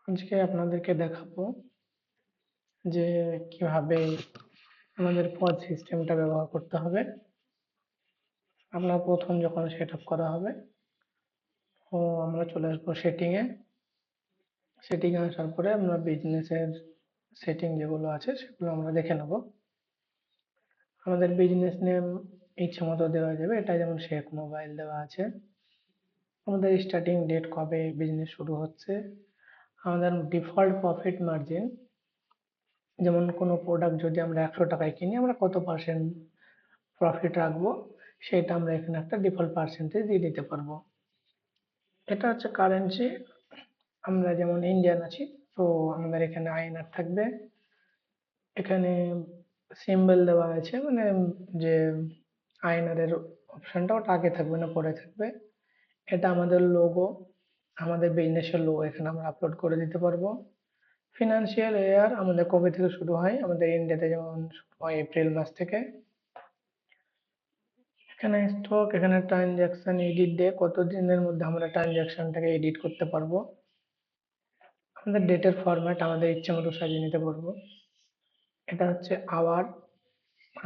আজকে আপনাদেরকে দেখাবো যে কিভাবে আমাদের পজ সিস্টেমটা ব্যবহার করতে হবে। আপনার প্রথম যখন সেট আপ করা হবে আমরা চলে আসবো সেটিংয়ে আসার পরে আমরা বিজনেসের সেটিং যেগুলো আছে সেগুলো আমরা দেখে নেব। আমাদের বিজনেস নেম ইচ্ছে মতো দেওয়া যাবে, এটা যেমন শেখ মোবাইল দেওয়া আছে। আমাদের স্টার্টিং ডেট কবে বিজনেস শুরু হচ্ছে, আমাদের ডিফল্ট প্রফিট মার্জিন, যেমন কোনো প্রোডাক্ট যদি আমরা 100 টাকায় কিনি আমরা কত পার্সেন্ট প্রফিট রাখবো, সেটা আমরা এখানে একটা ডিফল্ট পার্সেন্টেজ দিয়ে দিতে পারবো। এটা হচ্ছে কারেন্সি। আমরা যেমন ইন্ডিয়ান আছি, তো আমাদের এখানে আইএনআর থাকবে। এখানে সিম্বল দেওয়া আছে, মানে যে আইএনআর এর অপশনটা ওটা আগে থাকবে না পরে থাকবে। এটা আমাদের লোগো, আমাদের বিজনেসের লোগো এখানে আমরা আপলোড করে দিতে পারবো। ফিনান্সিয়াল ইয়ার আমাদের কবে থেকে শুরু হয়, আমাদের ইন্ডিয়াতে যেমন শুরু হয় এপ্রিল মাস থেকে। এখানে স্টক, এখানে ট্রানজাকশন এডিট ডে, কত দিনের মধ্যে আমরা ট্রানজাকশনটাকে এডিট করতে পারবো। আমাদের ডেটের ফরম্যাট আমাদের ইচ্ছে মতো সাজিয়ে নিতে পারবো। এটা হচ্ছে আওয়ার,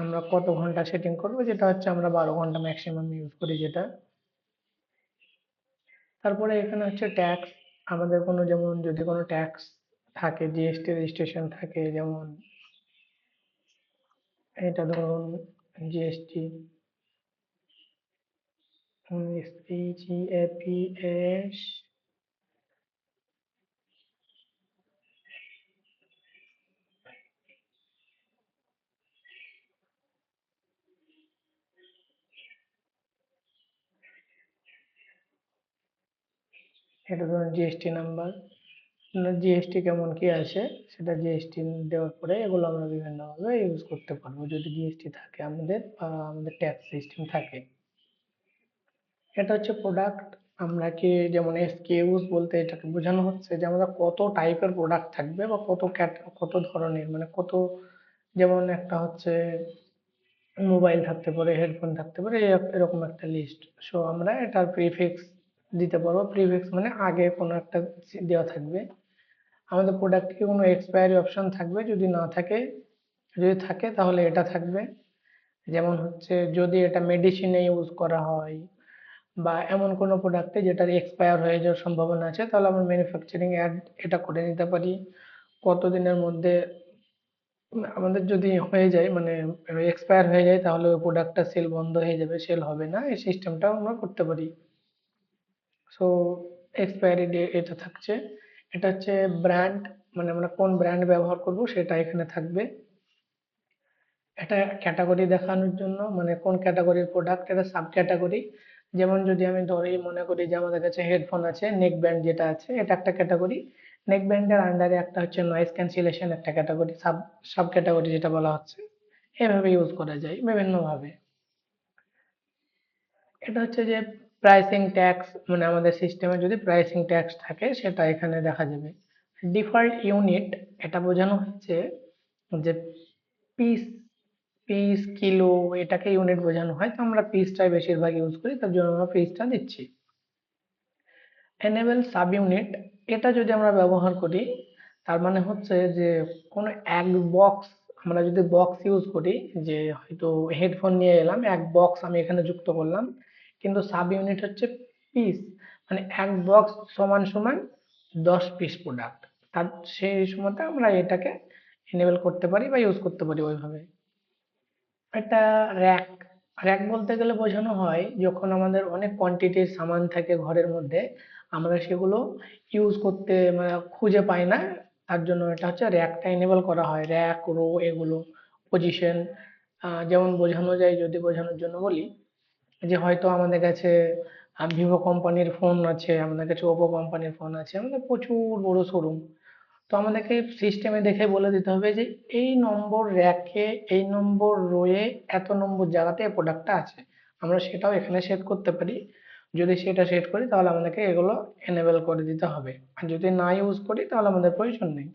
আমরা কত ঘন্টা সেটিং করবো, যেটা হচ্ছে আমরা 12 ঘন্টা ম্যাক্সিমাম ইউজ করি যেটা। তারপরে এখানে হচ্ছে ট্যাক্স, আমাদের কোনো যেমন যদি কোনো ট্যাক্স থাকে, জিএসটি রেজিস্ট্রেশন থাকে, যেমন এটা ধরুন জিএসটি 19 EGAPS, এটা ধরুন জিএসটি নাম্বার, জিএসটি কেমন কি আছে সেটা জিএসটি দেওয়ার পরে এগুলো আমরা বিভিন্নভাবে ইউজ করতে পারবো যদি জিএসটি থাকে আমাদের, বা আমাদের ট্যাক্স সিস্টেম থাকে। এটা হচ্ছে প্রোডাক্ট। আমরা কি যেমন এসকিউজ বলতে এটাকে বোঝানো হচ্ছে যে আমাদের কত টাইপের প্রোডাক্ট থাকবে, বা কত ধরনের, মানে কত, যেমন একটা হচ্ছে মোবাইল থাকতে পারে, হেডফোন থাকতে পারে, এরকম একটা লিস্ট। সো আমরা এটার প্রিফিক্স দিতে পারবো। প্রিফিক্স মানে আগে কোনো একটা দেওয়া থাকবে। আমাদের প্রোডাক্টে কোনো এক্সপায়ারি অপশন থাকবে, যদি না থাকে, যদি থাকে তাহলে এটা থাকবে। যেমন হচ্ছে যদি এটা মেডিসিনে ইউজ করা হয়, বা এমন কোনো প্রোডাক্টে যেটার এক্সপায়ার হয়ে যাওয়ার সম্ভাবনা আছে, তাহলে আমরা ম্যানুফ্যাকচারিং অ্যাড এটা করে নিতে পারি। কতদিনের মধ্যে আমাদের যদি হয়ে যায়, মানে এক্সপায়ার হয়ে যায়, তাহলে ওই প্রোডাক্টটা সেল বন্ধ হয়ে যাবে, সেল হবে না, এই সিস্টেমটাও আমরা করতে পারি। সো এক্সপায়ারি ডেট এটা থাকছে। এটা হচ্ছে ব্র্যান্ড, মানে আমরা কোন ব্র্যান্ড ব্যবহার করব সেটা এখানে থাকবে। এটা ক্যাটাগরি দেখানোর জন্য, মানে কোন ক্যাটাগরির প্রোডাক্ট, এটা সাব ক্যাটাগরি। যেমন যদি আমি ধরি মনে করি যে আমাদের কাছে হেডফোন আছে, নেক ব্যান্ড যেটা আছে এটা একটা ক্যাটাগরি। নেক ব্যান্ডের আন্ডারে একটা হচ্ছে নয়েজ ক্যান্সেলেশন একটা ক্যাটাগরি, সাব সাব ক্যাটাগরি যেটা বলা হচ্ছে। এভাবে ইউজ করা যায় বিভিন্ন ভাবে। এটা হচ্ছে যে প্রাইসিং ট্যাক্স, মানে আমাদের সিস্টেমে যদি প্রাইসিং ট্যাক্স থাকে সেটা এখানে দেখা যাবে। ডিফল্ট ইউনিট, এটা বোঝানো হচ্ছে যে পিস, কিলো, এটাকে ইউনিট বোঝানো হয়, তো আমরা পিসটাই বেশিরভাগ ইউজ করি, তার জন্য আমরা পিসটা দিচ্ছি। এনেবল সাব ইউনিট, এটা যদি আমরা ব্যবহার করি, তার মানে হচ্ছে যে কোনো এক বক্স, আমরা যদি বক্স ইউজ করি, যে হয়তো হেডফোন নিয়ে এলাম, এক বক্স আমি এখানে যুক্ত করলাম, কিন্তু সাব ইউনিট হচ্ছে পিস, মানে এক বক্স সমান সমান 10 পিস প্রোডাক্ট। তার সেই সময়তে আমরা এটাকে এনেবল করতে পারি বা ইউজ করতে পারি ওইভাবে। একটা র‍্যাক, বলতে গেলে বোঝানো হয় যখন আমাদের অনেক কোয়ান্টিটির সামান থাকে ঘরের মধ্যে, আমরা সেগুলো ইউজ করতে মানে খুঁজে পাই না, তার জন্য এটা হচ্ছে র‍্যাকটা এনেবল করা হয়। র‍্যাক, রো, এগুলো পজিশন। যেমন বোঝানো যায়, যদি বোঝানোর জন্য বলি, যে হয়তো আমাদের কাছে ভিভো কোম্পানির ফোন আছে, আমাদের কাছে ওপো কোম্পানির ফোন আছে, আমাদের প্রচুর বড় শোরুম। তো আমাদেরকে সিস্টেমে দেখে বলে দিতে হবে যে এই নম্বর র‍্যাকে, এই নম্বর রোয়ে, এত নম্বর জায়গাতে এই প্রোডাক্টটা আছে। আমরা সেটাও এখানে সেট করতে পারি। যদি সেটা সেট করি তাহলে আমাদেরকে এগুলো এনেবল করে দিতে হবে, আর যদি না ইউজ করি তাহলে আমাদের প্রয়োজন নেই।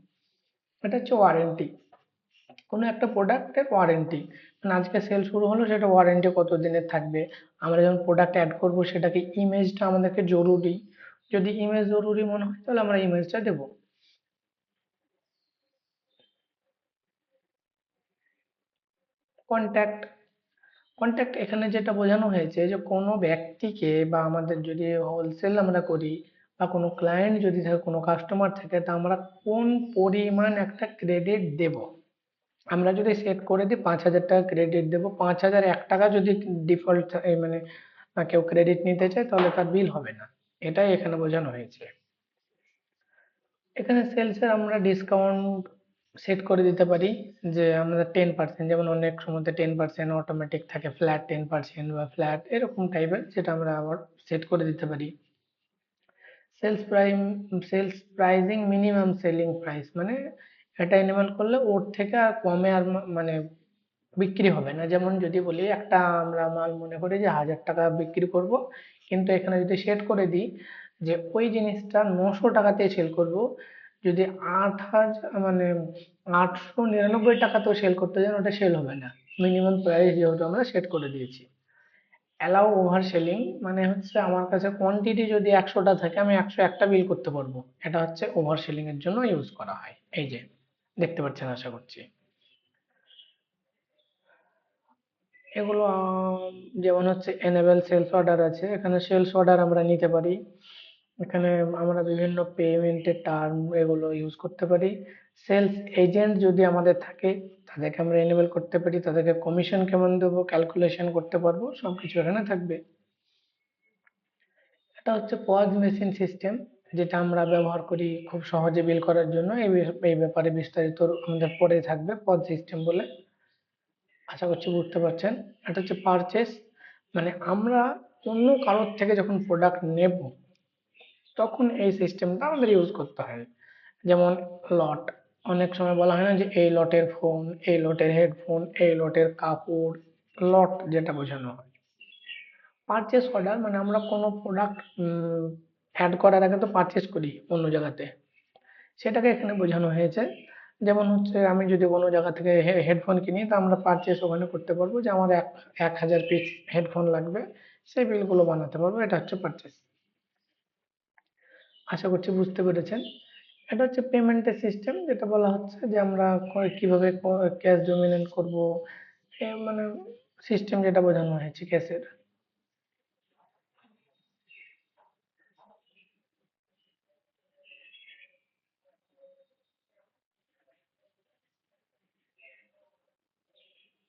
এটা হচ্ছে ওয়ারেন্টি, কোনো একটা প্রোডাক্টের ওয়ারেন্টি, মানে আজকে সেল শুরু হলো, সেটা ওয়ারেন্টি কত দিনের থাকবে। আমরা যখন প্রোডাক্ট অ্যাড করব সেটাকে ইমেজটা আমাদেরকে জরুরি, যদি ইমেজ জরুরি মনে হয় তাহলে আমরা ইমেজটা দেবো। কন্ট্যাক্ট কন্ট্যাক্ট এখানে যেটা বোঝানো হয়েছে যে কোনো ব্যক্তিকে বা আমাদের যদি হোলসেল আমরা করি বা কোনো ক্লায়েন্ট যদি থাকে, কোনো কাস্টমার থাকে, তা আমরা কোন পরিমাণ একটা ক্রেডিট দেব। আমরা যদি সেট করে দিই 5,000 টাকা ক্রেডিট দেবো, 5,001 টাকা যদি ডিফল্ট মানে কেউ ক্রেডিট নিতে চায় তাহলে তার বিল হবে না। এটাই এখানে বোঝানো হয়েছে। এখানে সেলসের আমরা ডিসকাউন্ট সেট করে দিতে পারি, যে আমরা 10%, যেমন অনেক সময় 10% অটোমেটিক থাকে, ফ্ল্যাট 10% বা ফ্ল্যাট এরকম টাইপের, যেটা আমরা আবার সেট করে দিতে পারি। Sales prime sales pricing minimum selling price, মানে এটা এনেবল করলে ওর থেকে আর কমে আর মানে বিক্রি হবে না। যেমন যদি বলি একটা আমরা মাল মনে করি যে 1,000 টাকা বিক্রি করব, কিন্তু এখানে যদি সেট করে দিই যে ওই জিনিসটা 900 টাকাতে সেল করব, যদি 8,000 মানে 899 টাকাতেও সেল করতে যান, ওটা সেল হবে না। মিনিমাম প্রাইস যেহেতু আমরা সেট করে দিয়েছি। অ্যালাউ ওভার সেলিং মানে হচ্ছে আমার কাছে কোয়ান্টিটি যদি 100টা থাকে, আমি 101টা বিল করতে পারবো। এটা হচ্ছে ওভার সেলিং এর জন্য ইউজ করা হয়। এই যে দেখতে পাচ্ছেন আশা করছি। এগুলো যেমন হচ্ছে এনেবল সেলস অর্ডার আছে, এখানে সেলস অর্ডার আমরা নিতে পারি। এখানে আমরা বিভিন্ন পেমেন্টের টার্ম এগুলো ইউজ করতে পারি। সেলস এজেন্ট যদি আমাদের থাকে, তাদেরকে আমরা এনেবল করতে পারি, তাদেরকে কমিশন কেমন দেবো ক্যালকুলেশন করতে পারবো, সবকিছু এখানে থাকবে। এটা হচ্ছে পজ মেশিন সিস্টেম, যেটা আমরা ব্যবহার করি খুব সহজে বিল করার জন্য। এই ব্যাপারে বিস্তারিত আমাদের পরে থাকবে পজ সিস্টেম বলে। আশা করছি বুঝতে পারছেন। এটা হচ্ছে পারচেস, মানে আমরা অন্য কারোর থেকে যখন প্রোডাক্ট নেব, তখন এই সিস্টেমটা আমাদের ইউজ করতে হয়। যেমন লট, অনেক সময় বলা হয় না যে এই লটের ফোন, এই লটের হেডফোন, এই লটের কাপড়, লট যেটা বোঝানো হয়। পারচেস অর্ডার মানে আমরা কোনো প্রোডাক্ট অ্যাড করার আগে তো পারচেস করি অন্য জায়গাতে, সেটাকে এখানে বোঝানো হয়েছে। যেমন হচ্ছে আমি যদি কোনো জায়গা থেকে হেডফোন কিনি, তা আমরা পারচেস ওখানে করতে পারবো যে আমার 1,000 পিস হেডফোন লাগবে, সেই বিলগুলো বানাতে পারবো। এটা হচ্ছে পারচেস। আশা করছি বুঝতে পেরেছেন। এটা হচ্ছে পেমেন্টের সিস্টেম, যেটা বলা হচ্ছে যে আমরা কিভাবে ক্যাশ ডোমিনেন্ট করব, মানে সিস্টেম যেটা বোঝানো হয়েছে ক্যাশের।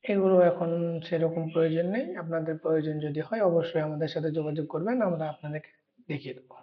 এগুলো এখন সেরকম প্রয়োজন নেই। আপনাদের প্রয়োজন যদি হয় অবশ্যই আমাদের সাথে যোগাযোগ করবেন, আমরা আপনাদেরকে দেখিয়ে দেবো।